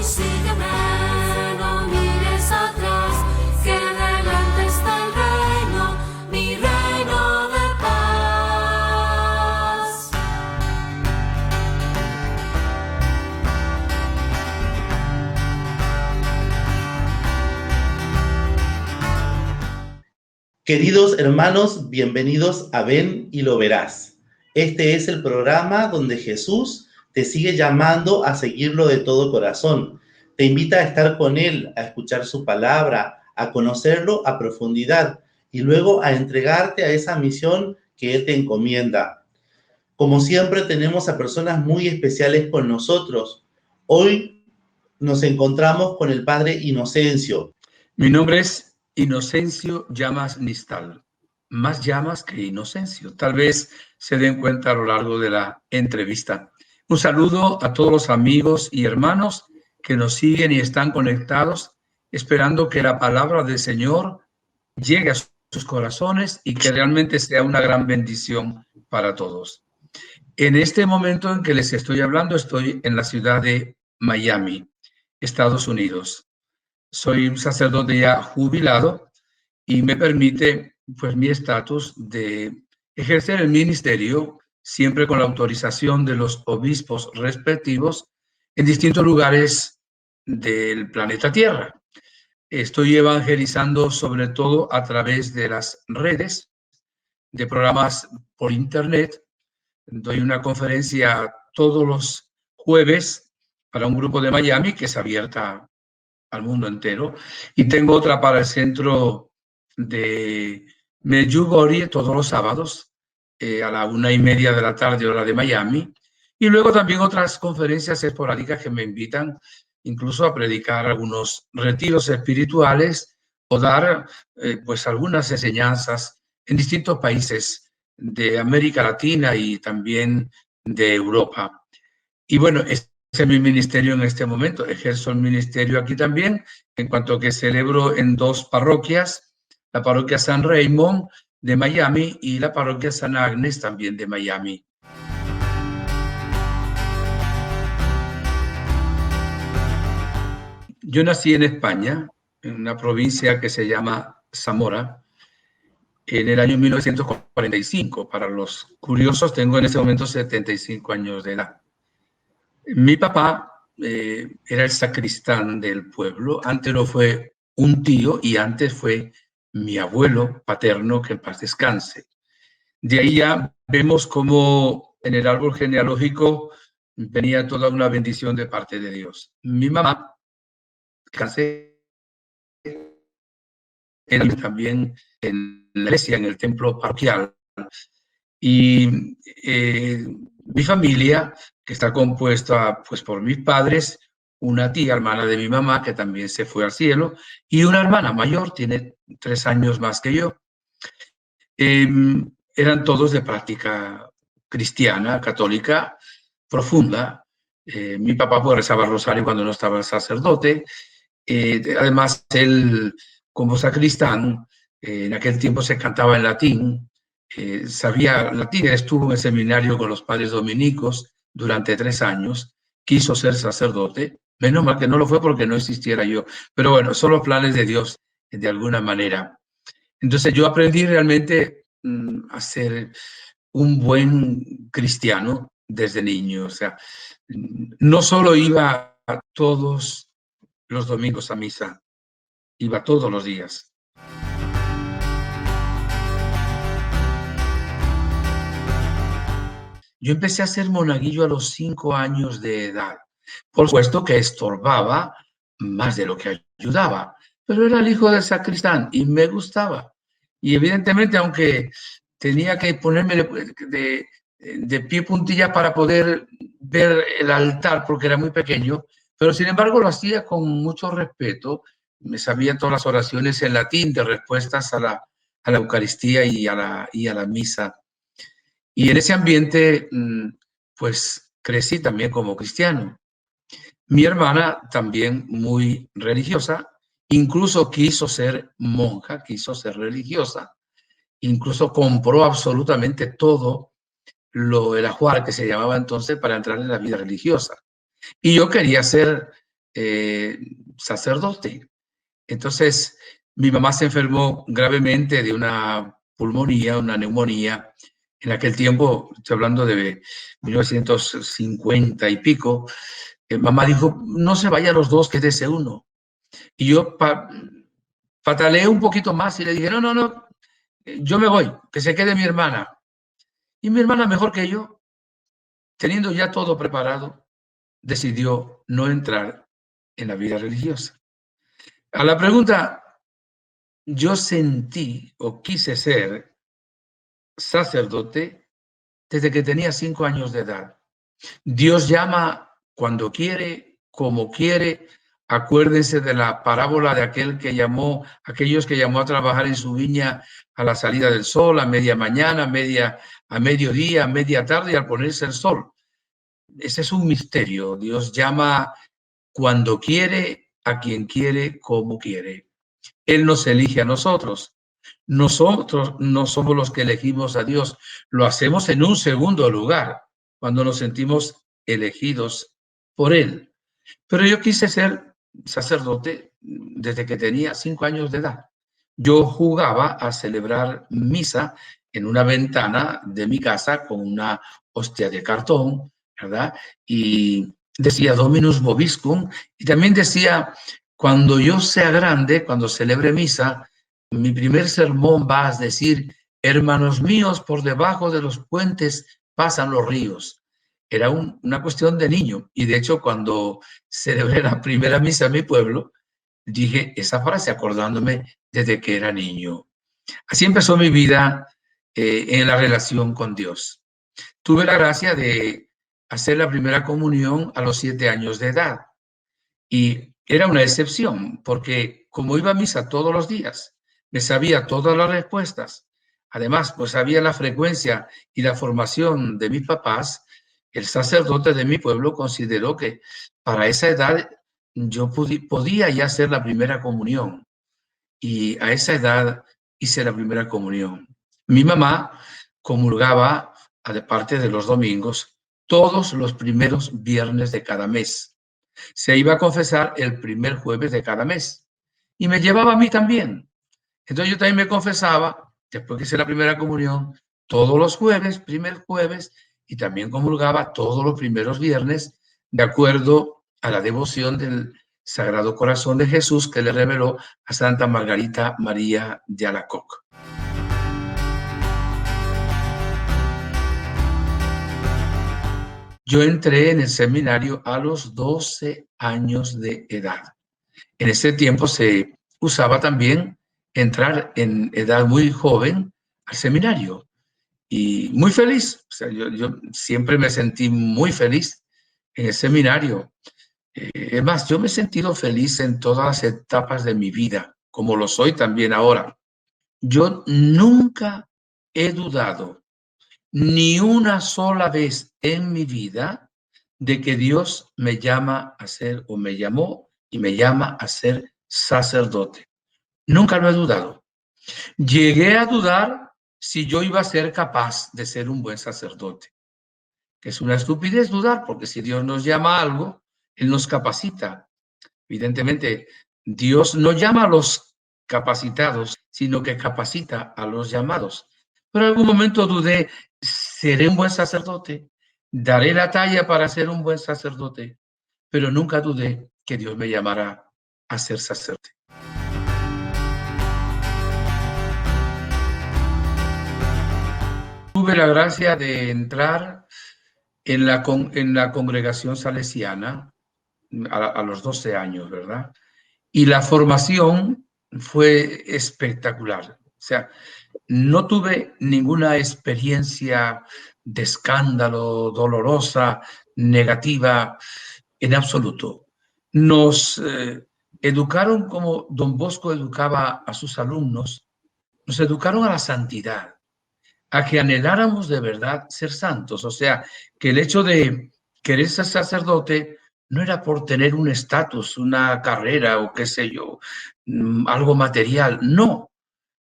sígueme, no mires atrás, que delante está el reino, mi reino de paz. Queridos hermanos, bienvenidos a Ven y lo verás. Este es el programa donde Jesús te sigue llamando a seguirlo de todo corazón. Te invita a estar con Él, a escuchar su palabra, a conocerlo a profundidad y luego a entregarte a esa misión que Él te encomienda. Como siempre, tenemos a personas muy especiales con nosotros. Hoy nos encontramos con el Padre Inocencio. Mi nombre es Inocencio Llamas Nistal, más llamas que Inocencio. Tal vez se den cuenta a lo largo de la entrevista. Un saludo a todos los amigos y hermanos que nos siguen y están conectados, esperando que la palabra del Señor llegue a sus corazones y que realmente sea una gran bendición para todos. En este momento en que les estoy hablando, estoy en la ciudad de Miami, Estados Unidos. Soy un sacerdote ya jubilado y me permite, pues, mi estatus de ejercer el ministerio siempre con la autorización de los obispos respectivos en distintos lugares del planeta Tierra. Estoy evangelizando sobre todo a través de las redes, de programas por internet. Doy una conferencia todos los jueves para un grupo de Miami que es abierta al mundo entero, y tengo otra para el centro de Medjugorje todos los sábados a la 1:30 de la tarde, hora de Miami, y luego también otras conferencias esporádicas que me invitan incluso a predicar algunos retiros espirituales o dar pues algunas enseñanzas en distintos países de América Latina y también de Europa. Y bueno, ese es mi ministerio en este momento. Ejerzo el ministerio aquí también, en cuanto que celebro en dos parroquias, la parroquia San Raymond de Miami y la parroquia San Agnes también de Miami. Yo nací en España, en una provincia que se llama Zamora, en el año 1945. Para los curiosos, tengo en ese momento 75 años de edad. Mi papá era el sacristán del pueblo. Antes lo fue un tío y antes fue mi abuelo paterno, que en paz descanse. De ahí ya vemos cómo en el árbol genealógico venía toda una bendición de parte de Dios. Mi mamá casé también en la iglesia, en el templo parroquial. Y mi familia, que está compuesta pues por mis padres, una tía, hermana de mi mamá, que también se fue al cielo, y una hermana mayor, tiene 3 años más que yo. Eran todos de práctica cristiana, católica, profunda. Mi papá pues rezaba el rosario cuando no estaba el sacerdote. Además, él, como sacristán, en aquel tiempo se cantaba en latín, sabía latín, estuvo en el seminario con los padres dominicos durante 3 años, quiso ser sacerdote, menos mal que no lo fue porque no existiera yo, pero bueno, son los planes de Dios de alguna manera. Entonces yo aprendí realmente a ser un buen cristiano desde niño, o sea, no solo iba todos los domingos a misa, iba todos los días. Yo empecé a ser monaguillo a los 5 años de edad. Por supuesto que estorbaba más de lo que ayudaba, pero era el hijo del sacristán y me gustaba. Y evidentemente, aunque tenía que ponerme de pie puntilla para poder ver el altar, porque era muy pequeño, pero sin embargo lo hacía con mucho respeto. Me sabía todas las oraciones en latín de respuestas a la Eucaristía y a la misa. Y en ese ambiente, pues crecí también como cristiano. Mi hermana también muy religiosa, incluso quiso ser monja, quiso ser religiosa, incluso compró absolutamente todo el ajuar que se llamaba entonces para entrar en la vida religiosa. Y yo quería ser sacerdote. Entonces, mi mamá se enfermó gravemente de una pulmonía, una neumonía. En aquel tiempo, estoy hablando de 1950 y pico, mamá dijo, no se vayan los dos, quédese uno. Y yo pataleé un poquito más y le dije, no, yo me voy, que se quede mi hermana. Y mi hermana, mejor que yo, teniendo ya todo preparado, decidió no entrar en la vida religiosa. A la pregunta, yo sentí o quise ser sacerdote desde que tenía 5 años de edad. Dios llama cuando quiere, como quiere. Acuérdense de la parábola de aquellos que llamó a trabajar en su viña a la salida del sol, a media mañana, a mediodía, a media tarde y al ponerse el sol. Ese es un misterio. Dios llama cuando quiere, a quien quiere, como quiere. Él nos elige a nosotros. Nosotros no somos los que elegimos a Dios. Lo hacemos en un segundo lugar, cuando nos sentimos elegidos por Él. Pero yo quise ser sacerdote desde que tenía 5 años de edad. Yo jugaba a celebrar misa en una ventana de mi casa con una hostia de cartón, ¿verdad? Y decía Dominus Vobiscum, y también decía, cuando yo sea grande, cuando celebre misa, mi primer sermón va a decir, hermanos míos, por debajo de los puentes pasan los ríos. Era una cuestión de niño. Y de hecho, cuando celebré la primera misa en mi pueblo, dije esa frase acordándome desde que era niño. Así empezó mi vida en la relación con Dios. Tuve la gracia de hacer la primera comunión a los 7 años de edad. Y era una excepción, porque como iba a misa todos los días, me sabía todas las respuestas. Además, pues sabía la frecuencia y la formación de mis papás. El sacerdote de mi pueblo consideró que para esa edad yo podía ya hacer la primera comunión. Y a esa edad hice la primera comunión. Mi mamá comulgaba, aparte de los domingos, todos los primeros viernes de cada mes. Se iba a confesar el primer jueves de cada mes. Y me llevaba a mí también. Entonces yo también me confesaba, después que hice la primera comunión, todos los jueves, primer jueves, y también comulgaba todos los primeros viernes, de acuerdo a la devoción del Sagrado Corazón de Jesús que le reveló a Santa Margarita María de Alacoque. Yo entré en el seminario a los 12 años de edad. En ese tiempo se usaba también entrar en edad muy joven al seminario y muy feliz. O sea, yo siempre me sentí muy feliz en el seminario. Es más, yo me he sentido feliz en todas las etapas de mi vida, como lo soy también ahora. Yo nunca he dudado ni una sola vez en mi vida de que Dios me llama a ser, o me llamó y me llama a ser sacerdote. Nunca lo he dudado. Llegué a dudar si yo iba a ser capaz de ser un buen sacerdote, que es una estupidez dudar, porque si Dios nos llama a algo, Él nos capacita. Evidentemente, Dios no llama a los capacitados, sino que capacita a los llamados. Pero en algún momento dudé, ¿seré un buen sacerdote? ¿Daré la talla para ser un buen sacerdote? Pero nunca dudé que Dios me llamara a ser sacerdote. Tuve la gracia de entrar en la congregación salesiana a los 12 años, ¿verdad? Y la formación fue espectacular. O sea, no tuve ninguna experiencia de escándalo, dolorosa, negativa, en absoluto. Nos educaron como Don Bosco educaba a sus alumnos, nos educaron a la santidad, a que anheláramos de verdad ser santos. O sea, que el hecho de querer ser sacerdote no era por tener un estatus, una carrera o qué sé yo, algo material. No,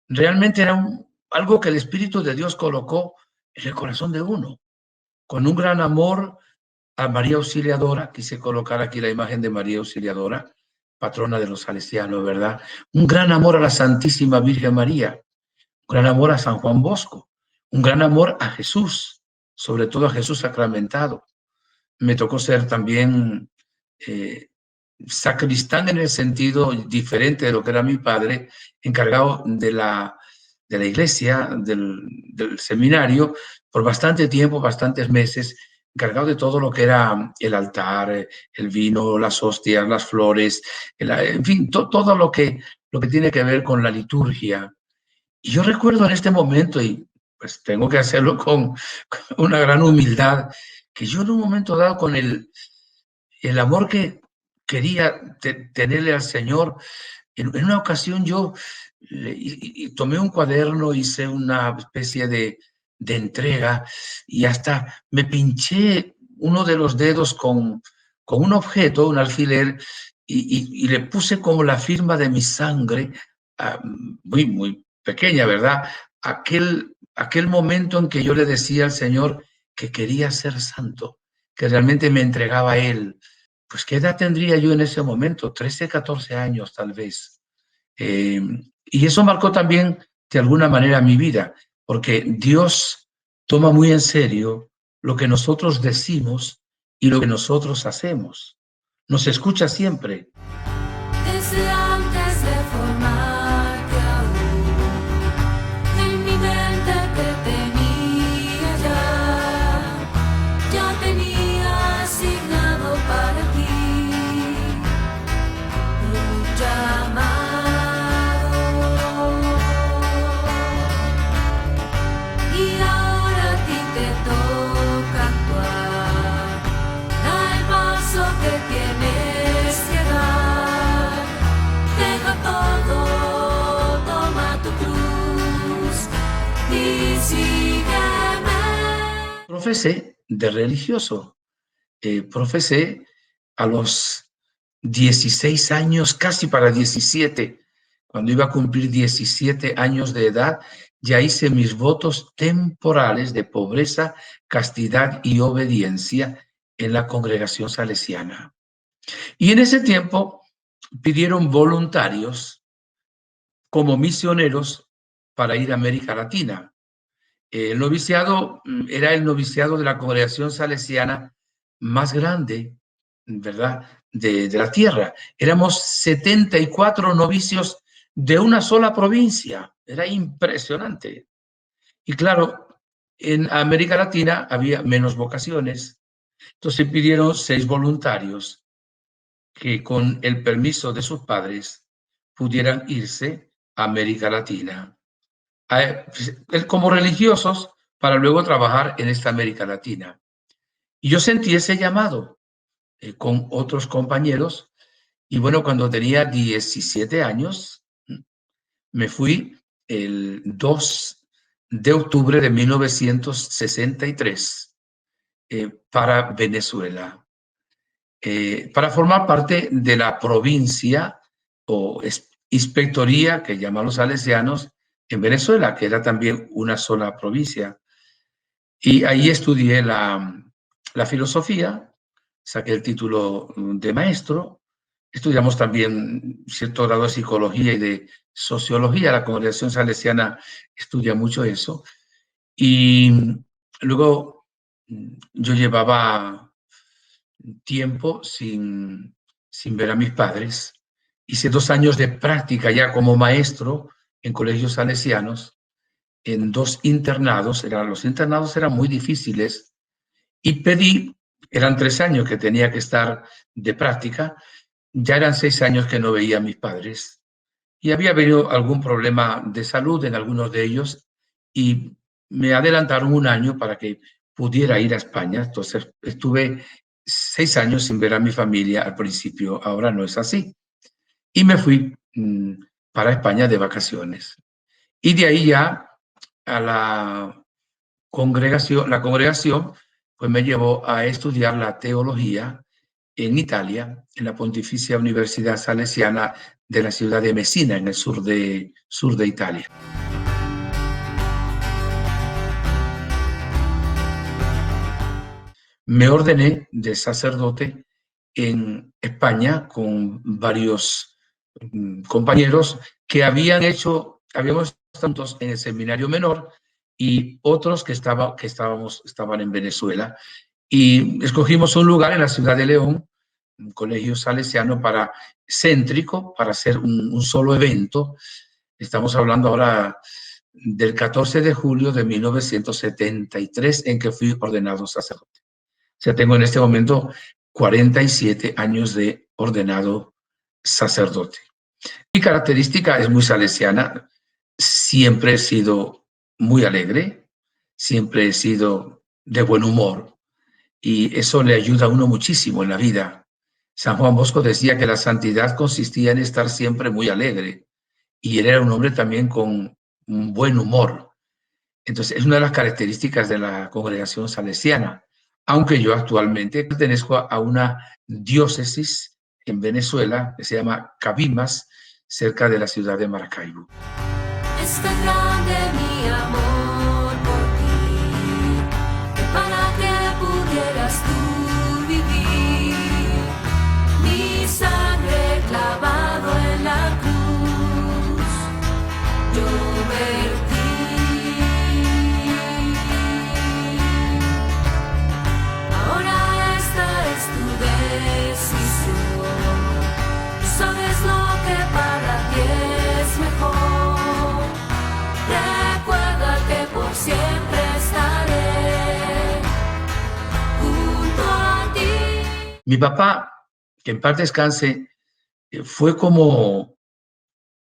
realmente era algo que el Espíritu de Dios colocó en el corazón de uno, con un gran amor a María Auxiliadora, quise colocar aquí la imagen de María Auxiliadora, patrona de los salesianos, ¿verdad? Un gran amor a la Santísima Virgen María, un gran amor a San Juan Bosco, un gran amor a Jesús, sobre todo a Jesús sacramentado. Me tocó ser también sacristán en el sentido diferente de lo que era mi padre, encargado de la iglesia, del seminario, por bastante tiempo, bastantes meses, encargado de todo lo que era el altar, el vino, las hostias, las flores, en fin, todo lo que tiene que ver con la liturgia. Y yo recuerdo en este momento, y pues tengo que hacerlo con una gran humildad, que yo en un momento dado con el amor que quería tenerle al Señor, en una ocasión yo tomé un cuaderno, hice una especie de entrega y hasta me pinché uno de los dedos con un objeto, un alfiler, y le puse como la firma de mi sangre, muy, muy pequeña, ¿verdad? Aquel momento en que yo le decía al Señor que quería ser santo, que realmente me entregaba a Él. Pues, ¿qué edad tendría yo en ese momento? 13, 14 años, tal vez. Y eso marcó también, de alguna manera, mi vida, porque Dios toma muy en serio lo que nosotros decimos y lo que nosotros hacemos. Nos escucha siempre. Desde antes de formarte aún, en mi mente te tenía ya tenía asignado para ti un llamado. Y ahora a ti te toca actuar, da el paso que tienes que dar. Deja todo, toma tu cruz y sígueme. Profesé de religioso. Profesé a los 16 años, casi para 17. Cuando iba a cumplir 17 años de edad, ya hice mis votos temporales de pobreza, castidad y obediencia en la congregación salesiana. Y en ese tiempo pidieron voluntarios como misioneros para ir a América Latina. El noviciado era el noviciado de la congregación salesiana más grande, ¿verdad?, de la tierra. Éramos 74 novicios de una sola provincia. Era impresionante. Y claro, en América Latina había menos vocaciones. Entonces pidieron 6 voluntarios que con el permiso de sus padres pudieran irse a América Latina como religiosos para luego trabajar en esta América Latina. Y yo sentí ese llamado con otros compañeros y bueno, cuando tenía 17 años, me fui el 2 de octubre de 1963 para Venezuela, para formar parte de la provincia o inspectoría que llaman los salesianos en Venezuela, que era también una sola provincia. Y ahí estudié la filosofía, saqué el título de maestro, estudiamos también cierto grado de psicología y de sociología, la congregación salesiana estudia mucho eso. Y luego yo llevaba tiempo sin ver a mis padres. Hice 2 años de práctica ya como maestro en colegios salesianos, en 2 internados. Los internados eran muy difíciles y eran 3 años que tenía que estar de práctica, ya eran 6 años que no veía a mis padres y había habido algún problema de salud en algunos de ellos y me adelantaron 1 año para que pudiera ir a España. Entonces estuve 6 años sin ver a mi familia al principio, ahora no es así. Y me fui para España de vacaciones. Y de ahí ya a la congregación pues me llevó a estudiar la teología en Italia, en la Pontificia Universidad Salesiana de la ciudad de Messina, en el sur de Italia. me ordené de sacerdote en España con varios compañeros que habíamos tantos en el seminario menor y otros que estaban en Venezuela. Y escogimos un lugar en la ciudad de León, un colegio salesiano céntrico, para hacer un solo evento. Estamos hablando ahora del 14 de julio de 1973, en que fui ordenado sacerdote. O sea, tengo en este momento 47 años de ordenado sacerdote. Mi característica es muy salesiana. Siempre he sido muy alegre, siempre he sido de buen humor y eso le ayuda a uno muchísimo en la vida. San Juan Bosco decía que la santidad consistía en estar siempre muy alegre y él era un hombre también con un buen humor. Entonces, es una de las características de la congregación salesiana, aunque yo actualmente pertenezco a una diócesis en Venezuela que se llama Cabimas, cerca de la ciudad de Maracaibo. Es tan grande mi amor por ti, que para que pudieras tú vivir, mi sangre clavado en la cruz, yo vertí. Ahora esta es tu decisión, tú sabes lo que para ti es mejor. Recuerda que por siempre estaré junto a ti. Mi papá, que en paz descanse, fue como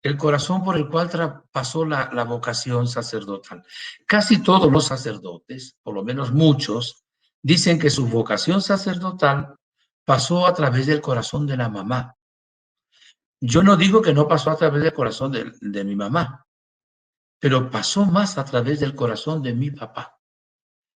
el corazón por el cual pasó la vocación sacerdotal. Casi todos los sacerdotes, por lo menos muchos, dicen que su vocación sacerdotal pasó a través del corazón de la mamá. Yo no digo que no pasó a través del corazón de mi mamá, pero pasó más a través del corazón de mi papá.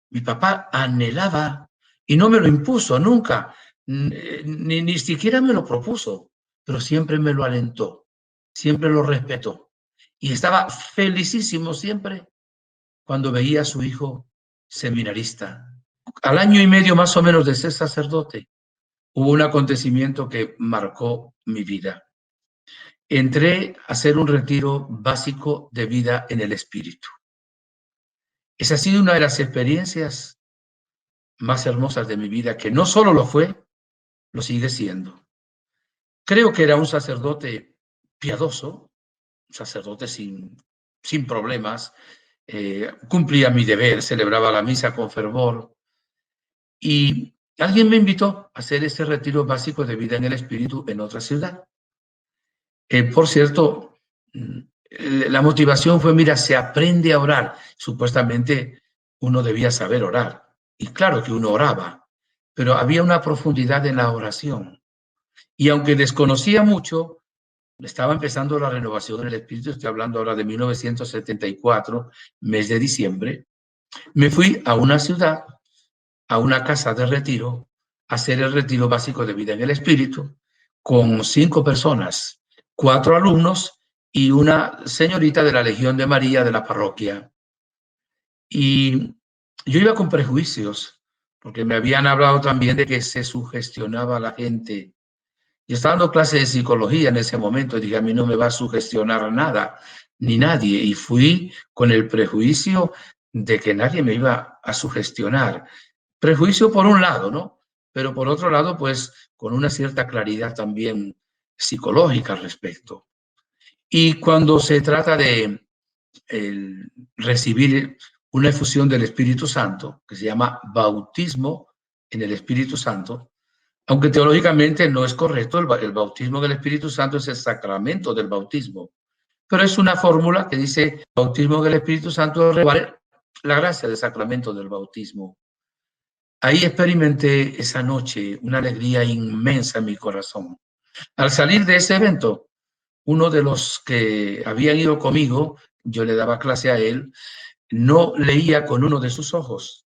Mi papá anhelaba, y no me lo impuso nunca, ni siquiera me lo propuso, pero siempre me lo alentó, siempre lo respetó. Y estaba felicísimo siempre cuando veía a su hijo seminarista. Al año y medio más o menos de ser sacerdote, hubo un acontecimiento que marcó mi vida. Entré a hacer un retiro básico de vida en el espíritu. Esa ha sido una de las experiencias más hermosas de mi vida, que no solo lo fue, lo sigue siendo. Creo que era un sacerdote piadoso, un sacerdote sin problemas, cumplía mi deber, celebraba la misa con fervor, y alguien me invitó a hacer ese retiro básico de vida en el espíritu en otra ciudad. Por cierto, la motivación fue, mira, se aprende a orar. Supuestamente uno debía saber orar. Y claro que uno oraba, pero había una profundidad en la oración. Y aunque desconocía mucho, estaba empezando la renovación del espíritu, estoy hablando ahora de 1974, mes de diciembre, me fui a una ciudad, a una casa de retiro, a hacer el retiro básico de vida en el espíritu, con 5 personas, 4 alumnos y una señorita de la Legión de María de la parroquia. Y yo iba con prejuicios, porque me habían hablado también de que se sugestionaba a la gente. Yo estaba dando clases de psicología en ese momento y dije, a mí no me va a sugestionar nada, ni nadie. Y fui con el prejuicio de que nadie me iba a sugestionar. Prejuicio por un lado, ¿no? Pero por otro lado, pues con una cierta claridad también psicológica al respecto. Y cuando se trata de recibir una efusión del Espíritu Santo, que se llama bautismo en el Espíritu Santo, aunque teológicamente no es correcto, el bautismo del Espíritu Santo es el sacramento del bautismo, pero es una fórmula que dice bautismo del Espíritu Santo revale la gracia del sacramento del bautismo. Ahí experimenté esa noche una alegría inmensa en mi corazón. Al salir de ese evento, uno de los que habían ido conmigo, yo le daba clase a él, no leía con uno de sus ojos.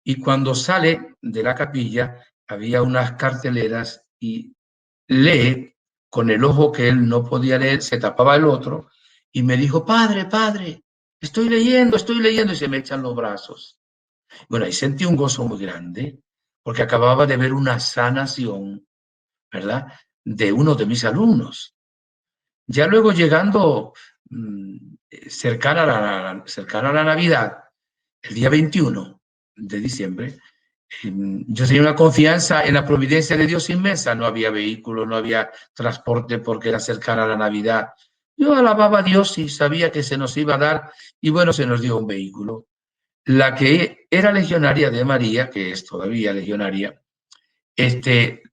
Y cuando sale de la capilla, había unas carteleras y lee con el ojo que él no podía leer, se tapaba el otro, y me dijo, padre, estoy leyendo, y se me echan los brazos. Bueno, ahí sentí un gozo muy grande, porque acababa de ver una sanación, ¿verdad?, de uno de mis alumnos. Ya luego llegando cercana a la Navidad, el día 21 de diciembre, yo tenía una confianza en la providencia de Dios inmensa. No había vehículo, no había transporte porque era cercana a la Navidad. Yo alababa a Dios y sabía que se nos iba a dar, y bueno, se nos dio un vehículo. La que era legionaria de María, que es todavía legionaria,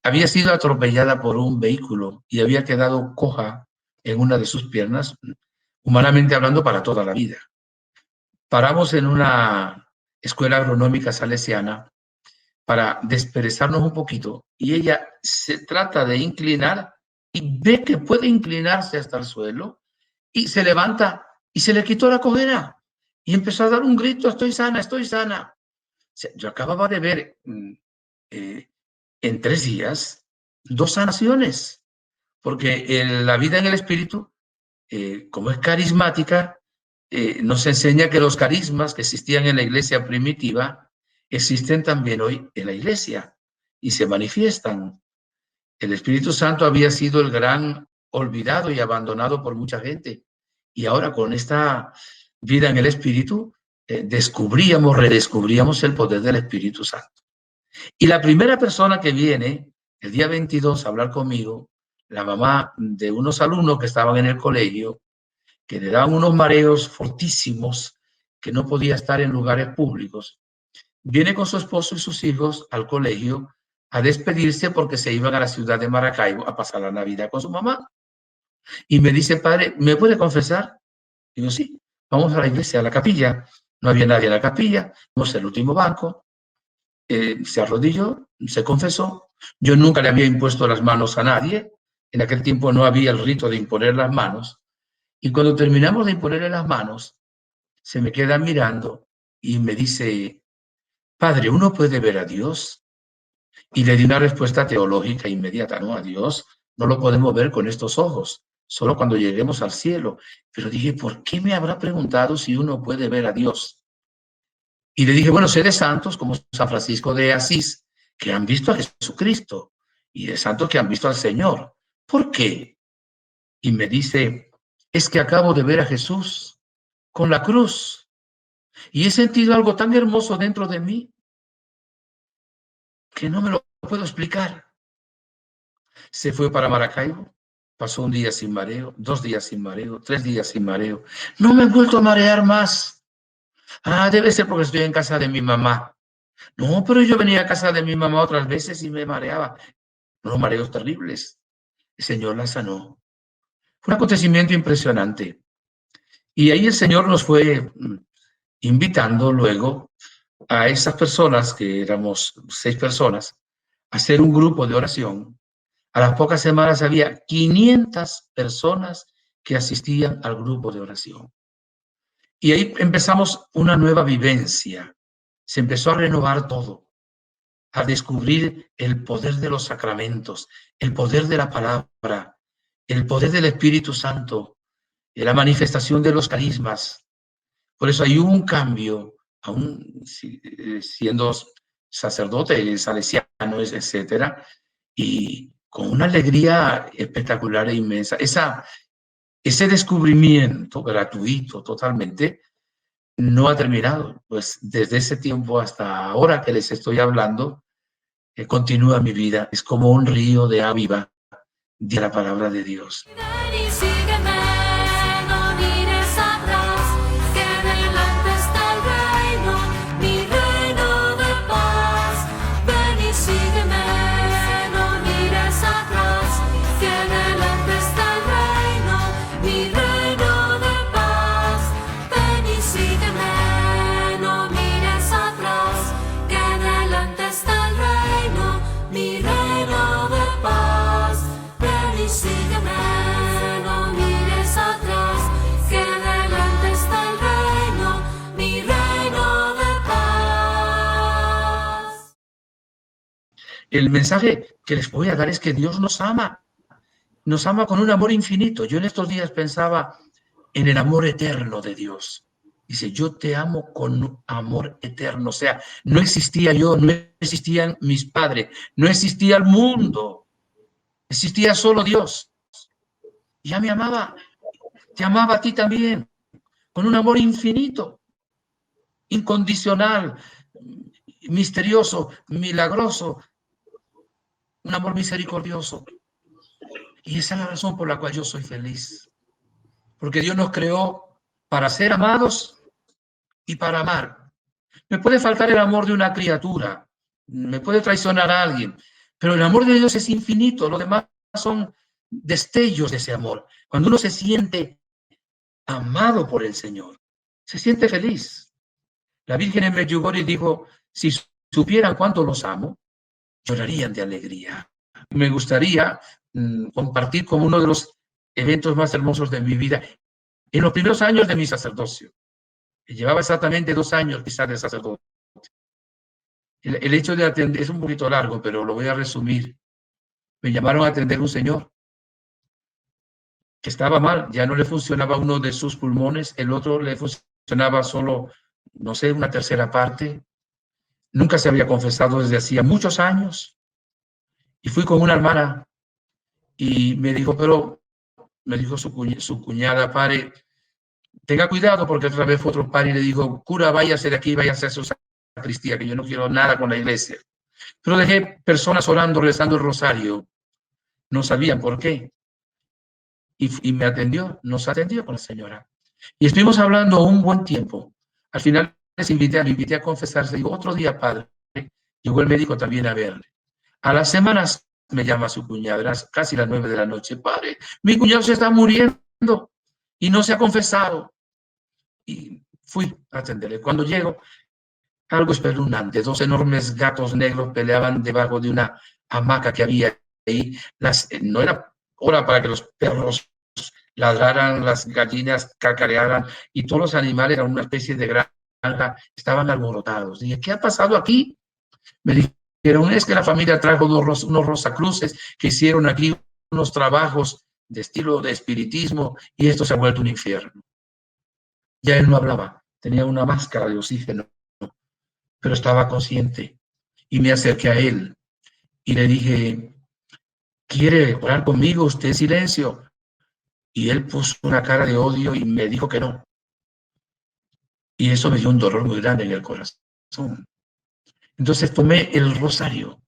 había sido atropellada por un vehículo y había quedado coja en una de sus piernas, humanamente hablando, para toda la vida. Paramos en una escuela agronómica salesiana para desperezarnos un poquito, y ella se trata de inclinar y ve que puede inclinarse hasta el suelo y se levanta y se le quitó la cojera y empezó a dar un grito: estoy sana, estoy sana. O sea, yo acababa de ver en 3 días 2 sanaciones, porque la vida en el espíritu, como es carismática, nos enseña que los carismas que existían en la iglesia primitiva existen también hoy en la iglesia y se manifiestan. El Espíritu Santo había sido el gran olvidado y abandonado por mucha gente, y ahora con esta vida en el Espíritu redescubríamos el poder del Espíritu Santo. Y la primera persona que viene el día 22 a hablar conmigo, la mamá de unos alumnos que estaban en el colegio, que le daban unos mareos fortísimos, que no podía estar en lugares públicos, viene con su esposo y sus hijos al colegio a despedirse porque se iban a la ciudad de Maracaibo a pasar la Navidad con su mamá. Y me dice: padre, ¿me puede confesar? Digo: sí, vamos a la iglesia, a la capilla. No había nadie en la capilla, fuimos al último banco, se arrodilló, se confesó. Yo nunca le había impuesto las manos a nadie, en aquel tiempo no había el rito de imponer las manos, y cuando terminamos de imponerle las manos, se me queda mirando y me dice: padre, ¿uno puede ver a Dios? Y le di una respuesta teológica inmediata: no, a Dios no lo podemos ver con estos ojos, solo cuando lleguemos al cielo. Pero dije: ¿por qué me habrá preguntado si uno puede ver a Dios? Y le dije: bueno, sé de santos como San Francisco de Asís que han visto a Jesucristo, y de santos que han visto al Señor. ¿Por qué? Y me dice: es que acabo de ver a Jesús con la cruz y he sentido algo tan hermoso dentro de mí que no me lo puedo explicar. Se fue para Maracaibo, pasó 1 día sin mareo, 2 días sin mareo, 3 días sin mareo. No me he vuelto a marear más. Ah, debe ser porque estoy en casa de mi mamá. No, pero yo venía a casa de mi mamá otras veces y me mareaba. Unos mareos terribles. El Señor la sanó. Fue un acontecimiento impresionante. Y ahí el Señor nos fue invitando luego a esas personas, que éramos 6 personas, a hacer un grupo de oración. A las pocas semanas había 500 personas que asistían al grupo de oración. Y ahí empezamos una nueva vivencia. Se empezó a renovar todo, a descubrir el poder de los sacramentos, el poder de la palabra, el poder del Espíritu Santo, la manifestación de los carismas. Por eso hay un cambio, aún siendo sacerdote, salesiano, etcétera, y con una alegría espectacular e inmensa. Ese descubrimiento gratuito totalmente no ha terminado. Pues desde ese tiempo hasta ahora que les estoy hablando, continúa mi vida. Es como un río de agua viva de la palabra de Dios. Ven y sígueme, no mires atrás, que delante está el reino, mi reino de paz. Ven y sígueme, no mires atrás, que delante está el reino, mi reino de paz. Ven y sígueme, no mires atrás, que delante está el reino, mi reino de paz. Ven y sígueme, no mires atrás, que delante está el reino, mi reino de paz. El mensaje que les voy a dar es que Dios nos ama con un amor infinito. Yo en estos días pensaba en el amor eterno de Dios. Dice, yo te amo con amor eterno. O sea, no existía yo, no existían mis padres, no existía el mundo, existía solo Dios. Y ya me amaba, te amaba a ti también, con un amor infinito, incondicional, misterioso, milagroso, un amor misericordioso. Y esa es la razón por la cual yo soy feliz. Porque Dios nos creó para ser amados y para amar. Me puede faltar el amor de una criatura, me puede traicionar a alguien, pero el amor de Dios es infinito, lo demás son destellos de ese amor. Cuando uno se siente amado por el Señor, se siente feliz. La Virgen en Medjugorje dijo, si supieran cuánto los amo, llorarían de alegría. Me gustaría compartir como uno de los eventos más hermosos de mi vida, en los primeros años de mi sacerdocio. Llevaba exactamente 2 años quizás de sacerdote. El hecho de atender, es un poquito largo, pero lo voy a resumir. Me llamaron a atender un señor que estaba mal, ya no le funcionaba uno de sus pulmones, el otro le funcionaba solo, no sé, una tercera parte. Nunca se había confesado desde hacía muchos años. Y fui con una hermana y me dijo, pero, me dijo su cuñada, padre, tenga cuidado, porque otra vez fue otro padre y le dijo, cura, váyase de aquí, váyase a su sacristía, que yo no quiero nada con la iglesia. Pero dejé personas orando, rezando el rosario. No sabían por qué. Y me atendió, nos atendió con la señora. Y estuvimos hablando un buen tiempo. Al final le invité a confesarse. Digo, otro día, padre. Llegó el médico también a verle. A las semanas me llama su cuñado, eran casi las 9 de la noche. Padre, mi cuñado se está muriendo y no se ha confesado. Y fui a atenderle. Cuando llego, algo espeluznante. 2 enormes gatos negros peleaban debajo de una hamaca que había ahí. No era hora para que los perros ladraran, las gallinas cacarearan y todos los animales eran una especie de granja, estaban alborotados. Dije, ¿qué ha pasado aquí? Me dijeron, es que la familia trajo unos rosacruces que hicieron aquí unos trabajos de estilo de espiritismo y esto se ha vuelto un infierno. Ya él no hablaba, tenía una máscara de oxígeno, pero estaba consciente. Y me acerqué a él y le dije, ¿quiere orar conmigo usted en silencio? Y él puso una cara de odio y me dijo que no. Y eso me dio un dolor muy grande en el corazón. Entonces tomé el rosario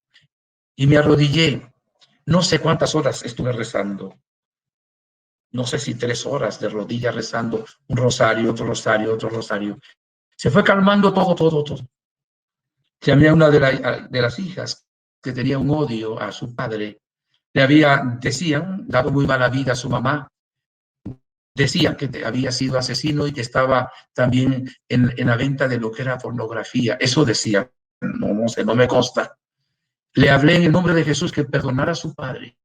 y me arrodillé. No sé cuántas horas estuve rezando. No sé si 3 horas de rodillas rezando un rosario, otro rosario, otro rosario. Se fue calmando todo. Llamé a una de las hijas que tenía un odio a su padre. Decían, dado muy mala vida a su mamá. Decía que había sido asesino y que estaba también en la venta de lo que era pornografía. Eso decía, no sé, no me consta. Le hablé en el nombre de Jesús que perdonara a su padre.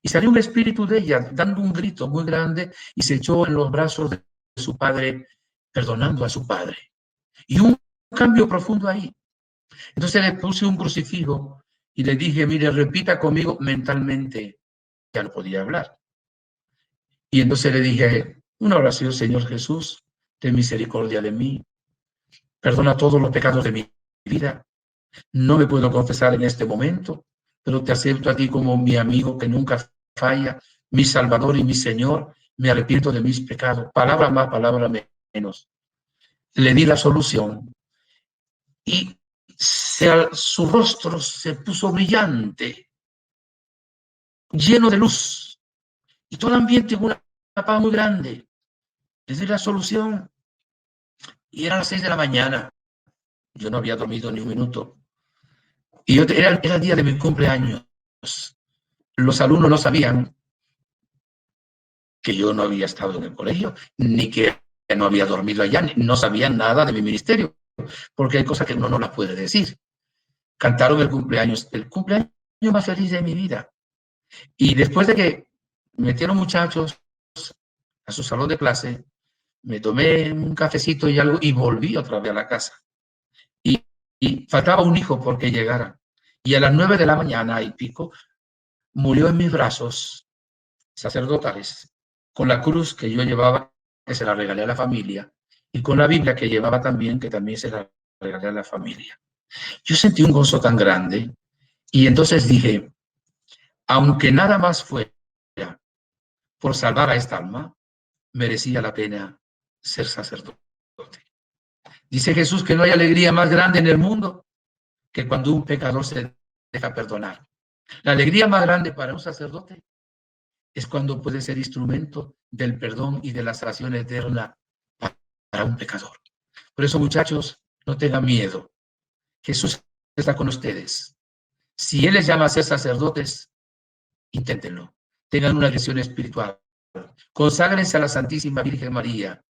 Y salió un espíritu de ella dando un grito muy grande y se echó en los brazos de su padre, perdonando a su padre. Y un cambio profundo ahí. Entonces le puse un crucifijo y le dije, mire, repita conmigo mentalmente. Ya no podía hablar. Y entonces le dije, una oración, Señor Jesús, ten misericordia de mí, perdona todos los pecados de mi vida. No me puedo confesar en este momento, pero te acepto a ti como mi amigo que nunca falla, mi Salvador y mi Señor. Me arrepiento de mis pecados. Palabra más, palabra menos. Le di la solución y su rostro se puso brillante, lleno de luz. Y todo el ambiente con una paz muy grande. Les di la solución. Y eran las 6 de la mañana. Yo no había dormido ni un minuto. Y era el día de mi cumpleaños. Los alumnos no sabían que yo no había estado en el colegio, ni que no había dormido allá, no sabían nada de mi ministerio, porque hay cosas que uno no las puede decir. Cantaron el cumpleaños más feliz de mi vida. Y después de que metieron muchachos a su salón de clase, me tomé un cafecito y algo y volví otra vez a la casa. Y faltaba un hijo porque llegara. Y a las 9 de la mañana y pico, murió en mis brazos sacerdotales, con la cruz que yo llevaba, que se la regalé a la familia, y con la Biblia que llevaba también, que también se la regalé a la familia. Yo sentí un gozo tan grande y entonces dije, aunque nada más fuera por salvar a esta alma, merecía la pena ser sacerdote. Dice Jesús que no hay alegría más grande en el mundo que cuando un pecador se deja perdonar. La alegría más grande para un sacerdote es cuando puede ser instrumento del perdón y de la salvación eterna para un pecador. Por eso, muchachos, no tengan miedo. Jesús está con ustedes. Si Él les llama a ser sacerdotes, inténtenlo. Tengan una dirección espiritual. Conságrense a la Santísima Virgen María.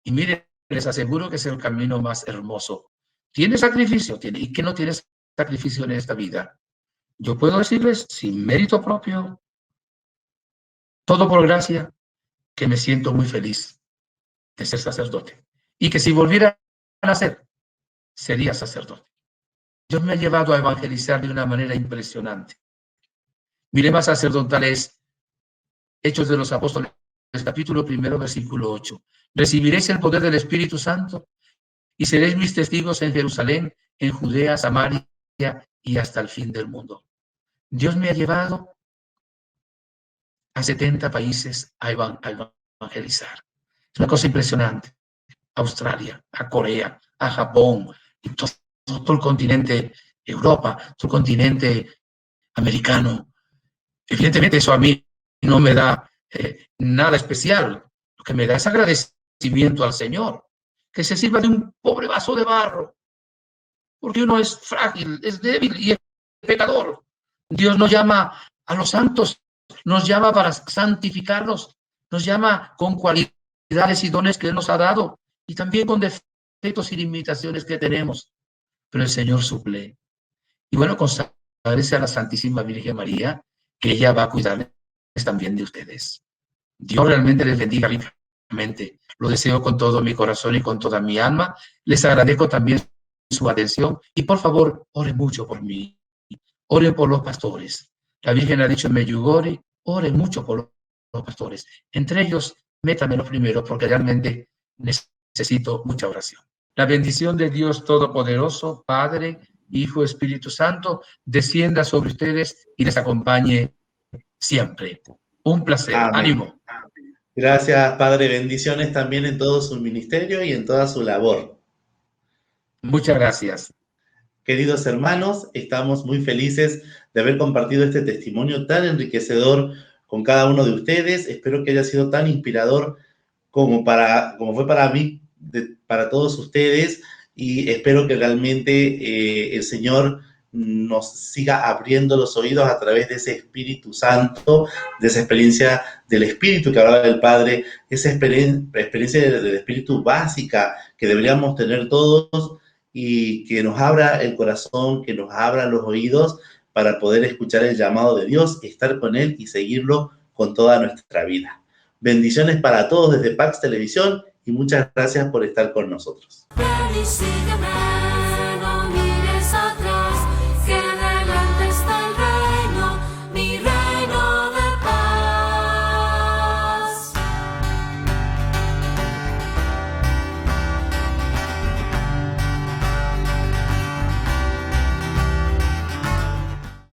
Y miren, les aseguro que es el camino más hermoso. ¿Tiene sacrificio? Tiene. ¿Y qué no tiene sacrificio en esta vida? Yo puedo decirles, sin mérito propio, todo por gracia, que me siento muy feliz de ser sacerdote. Y que si volviera a nacer, sería sacerdote. Dios me ha llevado a evangelizar de una manera impresionante. Miremos sacerdotales, Hechos de los Apóstoles, capítulo 1, versículo 8. Recibiréis el poder del Espíritu Santo y seréis mis testigos en Jerusalén, en Judea, Samaria y hasta el fin del mundo. Dios me ha llevado a 70 países a evangelizar. Es una cosa impresionante. A Australia, a Corea, a Japón, y todo el continente Europa, todo el continente americano. Evidentemente eso a mí no me da nada especial. Lo que me da es agradecimiento al Señor, que se sirva de un pobre vaso de barro, porque uno es frágil, es débil y es pecador. Dios nos llama a los santos, nos llama para santificarnos, nos llama con cualidades y dones que Él nos ha dado, y también con defectos y limitaciones que tenemos, pero el Señor suple. Y bueno, consagrarse a la Santísima Virgen María, que ella va a cuidarles también de ustedes. Dios realmente les bendiga ricamente. Lo deseo con todo mi corazón y con toda mi alma. Les agradezco también su atención y por favor, oren mucho por mí. Oren por los pastores. La Virgen ha dicho en Medjugorje, oren mucho por los pastores. Entre ellos, métame los primeros porque realmente necesito mucha oración. La bendición de Dios Todopoderoso, Padre, Hijo, Espíritu Santo, descienda sobre ustedes y les acompañe siempre. Un placer. Amén. Ánimo. Gracias, Padre. Bendiciones también en todo su ministerio y en toda su labor. Muchas gracias. Queridos hermanos, estamos muy felices de haber compartido este testimonio tan enriquecedor con cada uno de ustedes. Espero que haya sido tan inspirador como fue para mí, para todos ustedes, y espero que realmente el Señor nos siga abriendo los oídos a través de ese Espíritu Santo, de esa experiencia del Espíritu que hablaba el Padre, esa experiencia del Espíritu básica que deberíamos tener todos, y que nos abra el corazón, que nos abra los oídos para poder escuchar el llamado de Dios, estar con Él y seguirlo con toda nuestra vida. Bendiciones para todos desde Pax Televisión y muchas gracias por estar con nosotros. Ven y sígueme, no mires